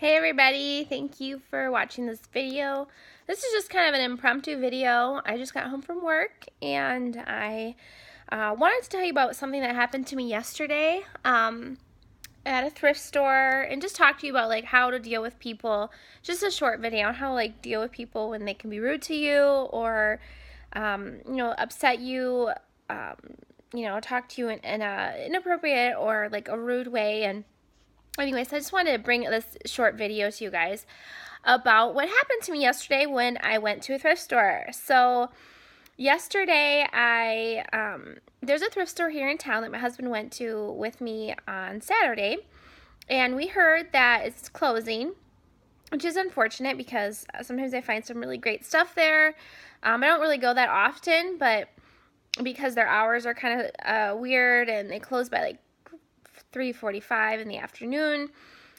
Hey everybody, thank you for watching this video. This is just kind of an impromptu video. I just got home from work and I wanted to tell you about something that happened to me yesterday at a thrift store and just talk to you about like how to deal with people. Just a short video on how to like deal with people when they can be rude to you or upset you, talk to you in a inappropriate or like a rude way. And anyways, I just wanted to bring this short video to you guys about what happened to me yesterday when I went to a thrift store. So yesterday there's a thrift store here in town that my husband went to with me on Saturday, and we heard that it's closing, which is unfortunate because sometimes I find some really great stuff there. I don't really go that often, but because their hours are kind of weird and they close by like 3:45 in the afternoon.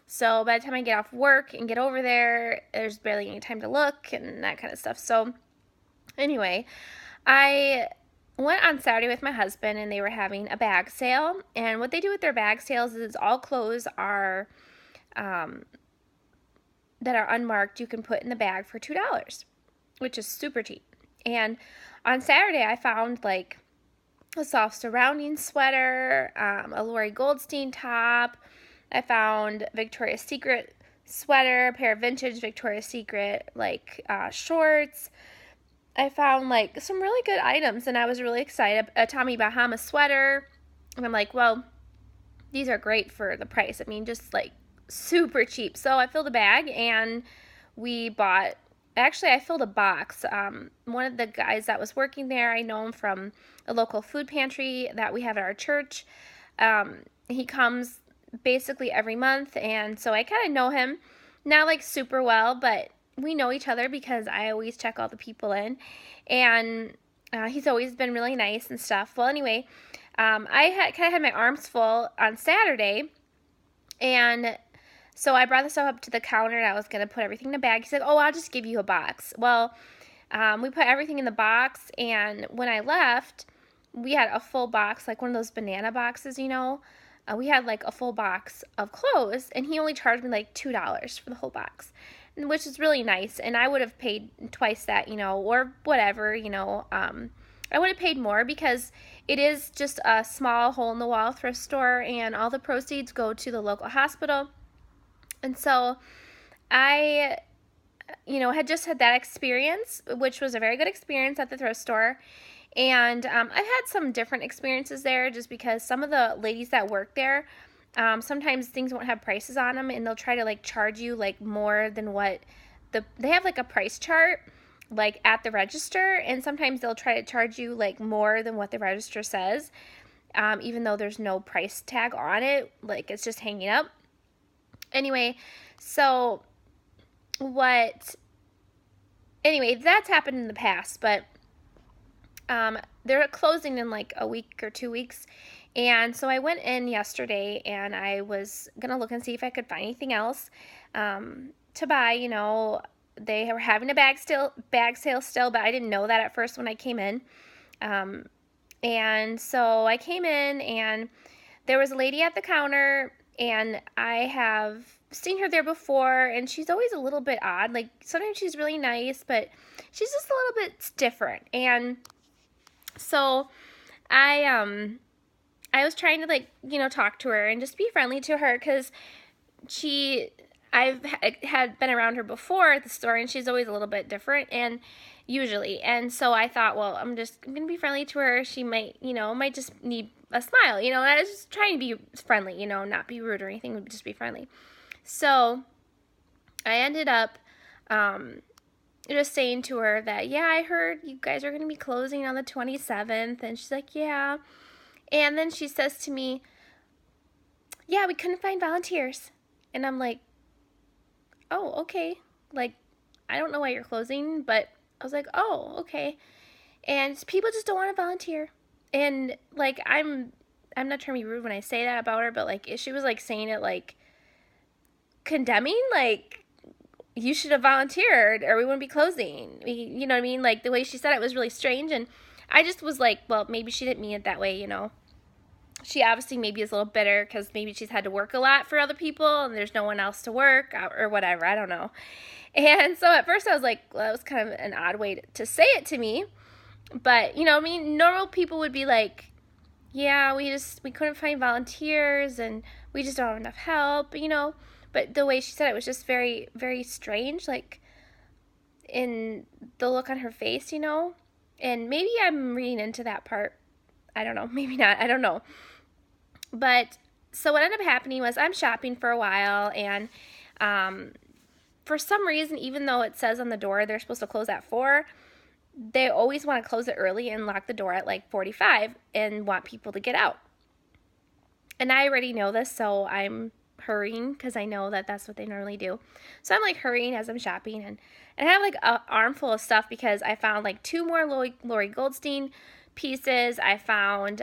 So by the time I get off work and get over there, there's barely any time to look and that kind of stuff. So anyway, I went on Saturday with my husband and they were having a bag sale. And what they do with their bag sales is all clothes are that are unmarked you can put in the bag for $2, which is super cheap. And on Saturday I found like a soft surrounding sweater, a Lori Goldstein top. I found Victoria's Secret sweater, a pair of vintage Victoria's Secret shorts. I found like some really good items and I was really excited. A Tommy Bahama sweater. And I'm like, well, these are great for the price. I mean, just like super cheap. So I filled a bag and we bought. Actually, I filled a box. One of the guys that was working there, I know him from a local food pantry that we have at our church. He comes basically every month, and so I kind of know him. Not like super well, but we know each other because I always check all the people in, and he's always been really nice and stuff. Well, anyway, I kind of had my arms full on Saturday, and so I brought the stuff up to the counter and I was going to put everything in a bag. He said, oh, I'll just give you a box. Well, we put everything in the box, and when I left, we had a full box, like one of those banana boxes, we had like a full box of clothes, and he only charged me like $2 for the whole box, which is really nice. And I would have paid twice that, or whatever, I would have paid more because it is just a small hole-in-the-wall thrift store, and all the proceeds go to the local hospital. And so I, had just had that experience, which was a very good experience at the thrift store. And I've had some different experiences there just because some of the ladies that work there, sometimes things won't have prices on them, and they'll try to like charge you like more than what they have like a price chart like at the register, and sometimes they'll try to charge you like more than what the register says, even though there's no price tag on it, like it's just hanging up. Anyway, that's happened in the past, but they're closing in like a week or 2 weeks. And so I went in yesterday and I was going to look and see if I could find anything else to buy. They were having a bag sale still, but I didn't know that at first when I came in. And so I came in and there was a lady at the counter, and I have seen her there before, and she's always a little bit odd. Like, sometimes she's really nice, but she's just a little bit different. And so I was trying to, like, talk to her and just be friendly to her because I've had been around her before at the store, and she's always a little bit different, and usually. And so I thought, well, I'm going to be friendly to her. She might just need a smile, and I was just trying to be friendly, not be rude or anything, just be friendly. So I ended up just saying to her that, yeah, I heard you guys are going to be closing on the 27th, and she's like, yeah. And then she says to me, yeah, we couldn't find volunteers. And I'm like, oh, okay. Like, I don't know why you're closing, but I was like, oh, okay. And people just don't want to volunteer. And like, I'm not trying to be rude when I say that about her, but like, she was like saying it like condemning, like, you should have volunteered or we wouldn't be closing. You know what I mean? Like, the way she said it was really strange, and I just was like, well, maybe she didn't mean it that way, she obviously maybe is a little bitter because maybe she's had to work a lot for other people and there's no one else to work or whatever. I don't know. And so at first I was like, well, that was kind of an odd way to say it to me. But, you know, I mean, normal people would be like, yeah, we couldn't find volunteers and we just don't have enough help, you know. But the way she said it was just very, very strange, like in the look on her face, you know. And maybe I'm reading into that part. I don't know. Maybe not. I don't know. But so what ended up happening was I'm shopping for a while, and for some reason, even though it says on the door they're supposed to close at 4, they always want to close it early and lock the door at like 45 and want people to get out. And I already know this, so I'm hurrying because I know that that's what they normally do. So I'm like hurrying as I'm shopping, and I have like an armful of stuff because I found like 2 more Lori Goldstein pieces. I found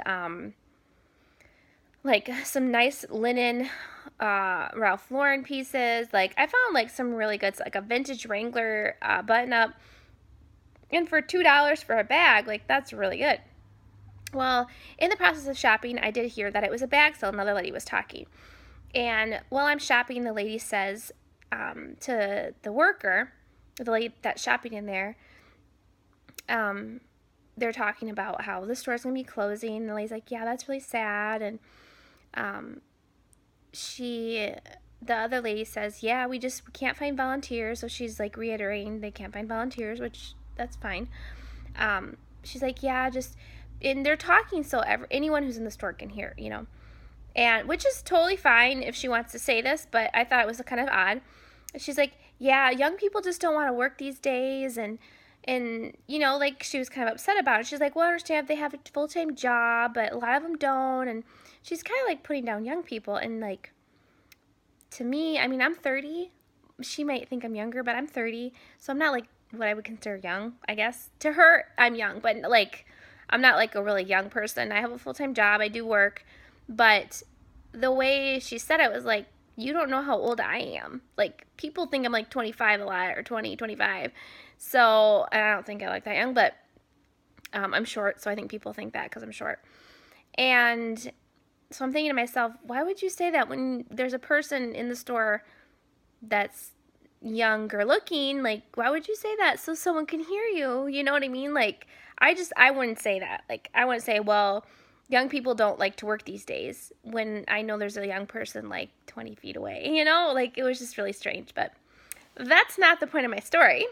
like some nice linen Ralph Lauren pieces. Like I found like some really good, like a vintage Wrangler button up. And for $2 for a bag, like that's really good. Well, in the process of shopping, I did hear that it was a bag sale. Another lady was talking. And while I'm shopping, the lady says to the worker, the lady that's shopping in there, they're talking about how the store's going to be closing. And the lady's like, yeah, that's really sad. And the other lady says, yeah, we can't find volunteers. So she's like reiterating they can't find volunteers, which that's fine. She's like, yeah, and they're talking so anyone who's in the store can hear, you know, and which is totally fine if she wants to say this, but I thought it was kind of odd. She's like, yeah, young people just don't want to work these days, and you know, like she was kind of upset about it. She's like, well, I understand if they have a full-time job, but a lot of them don't, and she's kind of like putting down young people. And like, to me, I mean, I'm 30. She might think I'm younger, but I'm 30, so I'm not like what I would consider young, I guess. To her, I'm young, but like, I'm not like a really young person. I have a full-time job. I do work, but the way she said it was like, you don't know how old I am. Like, people think I'm like 25 a lot, or 20, 25. So, I don't think I like that young, but I'm short, so I think people think that because I'm short. And so I'm thinking to myself, why would you say that when there's a person in the store that's younger looking? Like, why would you say that so someone can hear you? You know what I mean? Like, I wouldn't say that. Like, I wouldn't say, well, young people don't like to work these days when I know there's a young person like 20 feet away, you know? Like, it was just really strange, but that's not the point of my story.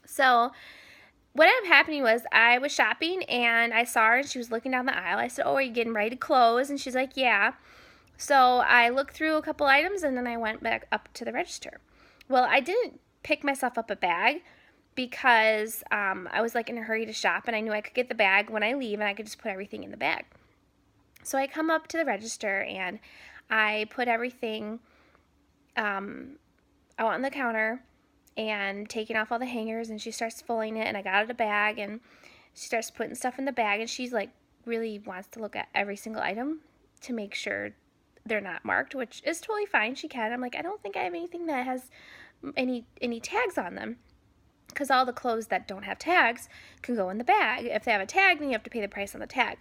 So what ended up happening was I was shopping and I saw her and she was looking down the aisle. I said, oh, are you getting ready to close? And she's like, yeah. So I looked through a couple items and then I went back up to the register. Well, I didn't pick myself up a bag because I was like in a hurry to shop and I knew I could get the bag when I leave and I could just put everything in the bag. So I come up to the register and I put everything out on the counter and taking off all the hangers, and she starts filling it, and I got out a bag and she starts putting stuff in the bag, and she's like really wants to look at every single item to make sure they're not marked, which is totally fine. She can. I'm like, I don't think I have anything that has any tags on them, because all the clothes that don't have tags can go in the bag. If they have a tag, then you have to pay the price on the tag.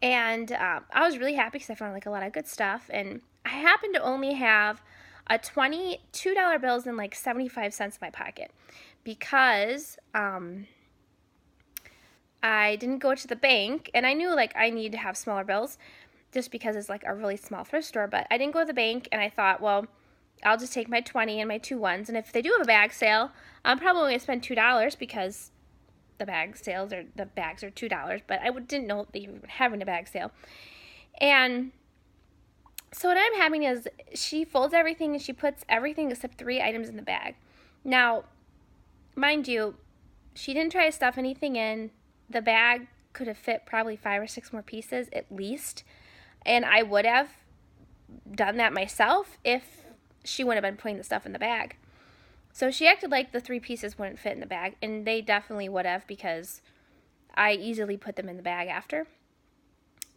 And I was really happy because I found like a lot of good stuff, and I happened to only have a $22 bills and like 75 cents in my pocket because I didn't go to the bank, and I knew like I need to have smaller bills just because it's like a really small thrift store, but I didn't go to the bank, and I thought, well, I'll just take my 20 and my 2 ones, and if they do have a bag sale, I'm probably going to spend $2 because the bags are $2, but I didn't know they were having a bag sale. And so what I'm having is she folds everything and she puts everything except 3 items in the bag. Now, mind you, she didn't try to stuff anything in. The bag could have fit probably 5 or 6 more pieces at least, and I would have done that myself if she wouldn't have been putting the stuff in the bag. So she acted like the 3 pieces wouldn't fit in the bag, and they definitely would have because I easily put them in the bag after.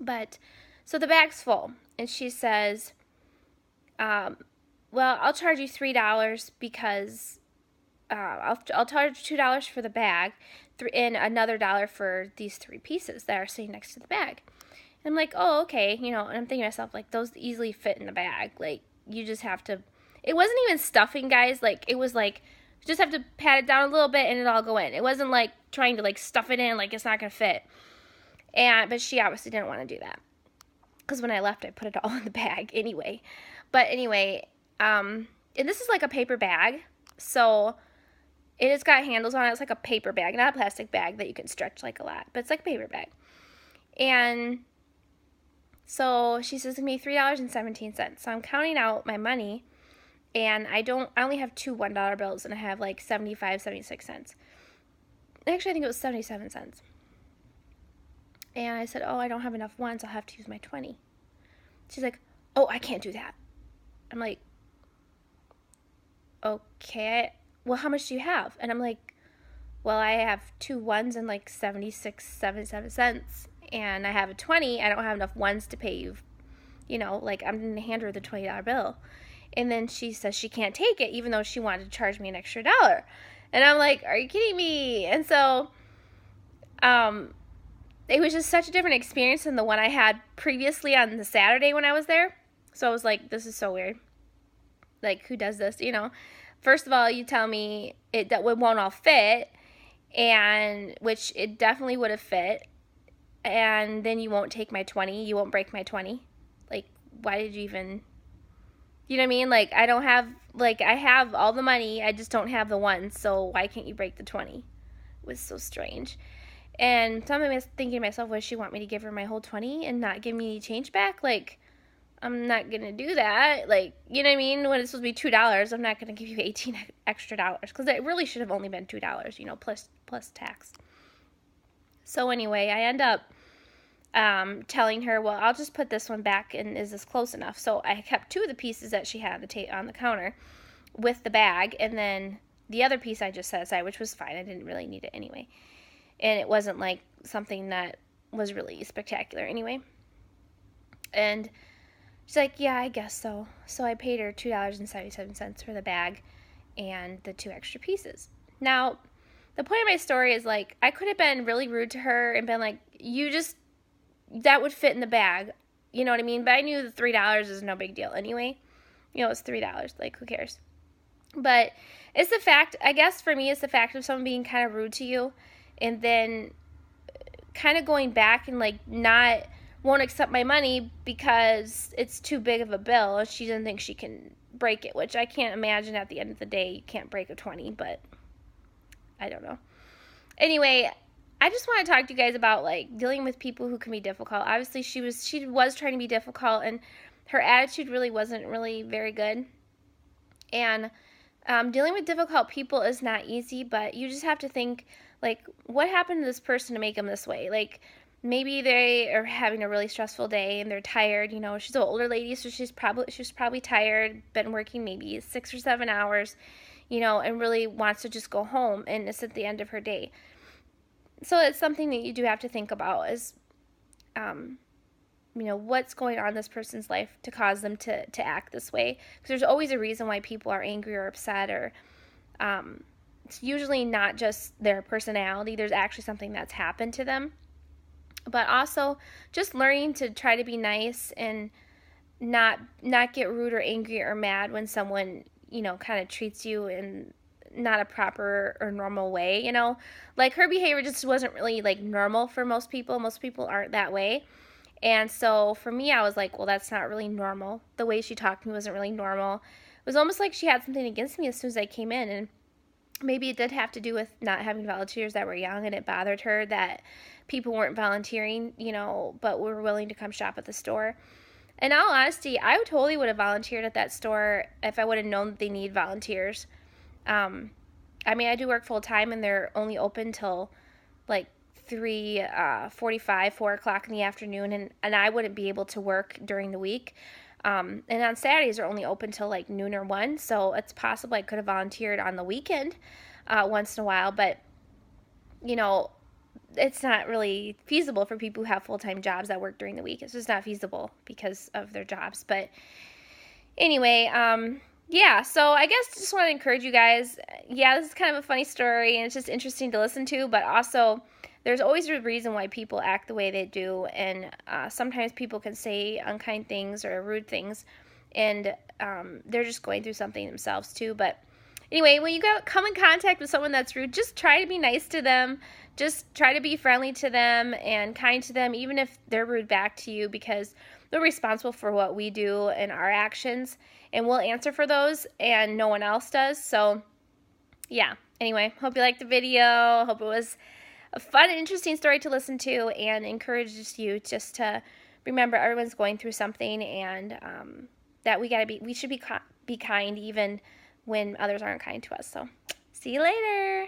But so the bag's full, and she says, well, I'll charge you $3 because I'll charge $2 for the bag and another $1 for these 3 pieces that are sitting next to the bag. I'm like, oh, okay, you know, and I'm thinking to myself, like, those easily fit in the bag. Like, you just have to, it wasn't even stuffing, guys. Like, it was like, you just have to pat it down a little bit and it'll all go in. It wasn't like trying to like stuff it in, like it's not going to fit. But she obviously didn't want to do that. Because when I left, I put it all in the bag anyway. But anyway, and this is like a paper bag. So it has got handles on it. It's like a paper bag, not a plastic bag that you can stretch like a lot. But it's like a paper bag. And so she says to me, $3.17. So I'm counting out my money. And I only have two $1 bills. And I have like 75, 76 cents. Actually, I think it was 77 cents. And I said, oh, I don't have enough ones. I'll have to use my 20. She's like, oh, I can't do that. I'm like, okay. Well, how much do you have? And I'm like, well, I have two ones and like 76, 77 cents. And I have a 20. I don't have enough ones to pay you. You know, like I'm going to hand her the $20 bill. And then she says she can't take it, even though she wanted to charge me an extra $1. And I'm like, are you kidding me? And so, it was just such a different experience than the one I had previously on the Saturday when I was there. So I was like, this is so weird. Like, who does this, you know? First of all, you tell me that it won't all fit, and which it definitely would have fit, and then you won't take my 20. You won't break my 20. Like, why did you even, you know what I mean? Like, I don't have, like, I have all the money. I just don't have the ones, so why can't you break the 20? It was so strange. And something I was thinking to myself, would she want me to give her my whole 20 and not give me any change back? Like, I'm not going to do that. Like, you know what I mean? When it's supposed to be $2, I'm not going to give you 18 extra dollars. Because it really should have only been $2, you know, plus tax. So anyway, I end up telling her, well, I'll just put this one back, and is this close enough? So I kept two of the pieces that she had on the counter with the bag, and then the other piece I just set aside, which was fine. I didn't really need it anyway. And it wasn't like something that was really spectacular anyway. And she's like, yeah, I guess so. So I paid her $2.77 for the bag and the two extra pieces. Now, the point of my story is, like, I could have been really rude to her and been like, that would fit in the bag. You know what I mean? But I knew the $3 is no big deal anyway. You know, it's $3. Like, who cares? But it's the fact, I guess for me, it's the fact of someone being kind of rude to you. And then kind of going back and like won't accept my money because it's too big of a bill and she doesn't think she can break it, which I can't imagine at the end of the day you can't break a 20, but I don't know. Anyway, I just want to talk to you guys about like dealing with people who can be difficult. Obviously she was trying to be difficult, and her attitude really wasn't really very good. And dealing with difficult people is not easy, but you just have to think, like, what happened to this person to make them this way? Like, maybe they are having a really stressful day and they're tired. You know, she's an older lady, so she's probably tired, been working maybe 6 or 7 hours, you know, and really wants to just go home, and it's at the end of her day. So it's something that you do have to think about is, you know, what's going on in this person's life to cause them to act this way. Because there's always a reason why people are angry or upset, or it's usually not just their personality. There's actually something that's happened to them. But also just learning to try to be nice and not get rude or angry or mad when someone, you know, kind of treats you in not a proper or normal way, you know. Like, her behavior just wasn't really like normal for most people. Most people aren't that way. And so for me, I was like, well, that's not really normal. The way she talked to me wasn't really normal. It was almost like she had something against me as soon as I came in. And maybe it did have to do with not having volunteers that were young, and it bothered her that people weren't volunteering, you know, but were willing to come shop at the store. In all honesty, I totally would have volunteered at that store if I would have known that they need volunteers. I mean, I do work full time, and they're only open till like 3:45, 4 o'clock in the afternoon, and I wouldn't be able to work during the week. And on Saturdays they're only open till like noon or 1, so it's possible I could have volunteered on the weekend once in a while, but you know, it's not really feasible for people who have full-time jobs that work during the week. It's just not feasible because of their jobs. But anyway, yeah, so I guess just want to encourage you guys. Yeah, this is kind of a funny story, and it's just interesting to listen to, but also there's always a reason why people act the way they do, and sometimes people can say unkind things or rude things, and they're just going through something themselves too. But anyway, when you come in contact with someone that's rude, just try to be nice to them. Just try to be friendly to them and kind to them, even if they're rude back to you, because they're responsible for what we do and our actions, and we'll answer for those, and no one else does. So yeah, anyway, hope you liked the video. Hope it was a fun and interesting story to listen to, and encourages you just to remember everyone's going through something, and that we should be kind even when others aren't kind to us. So see you later.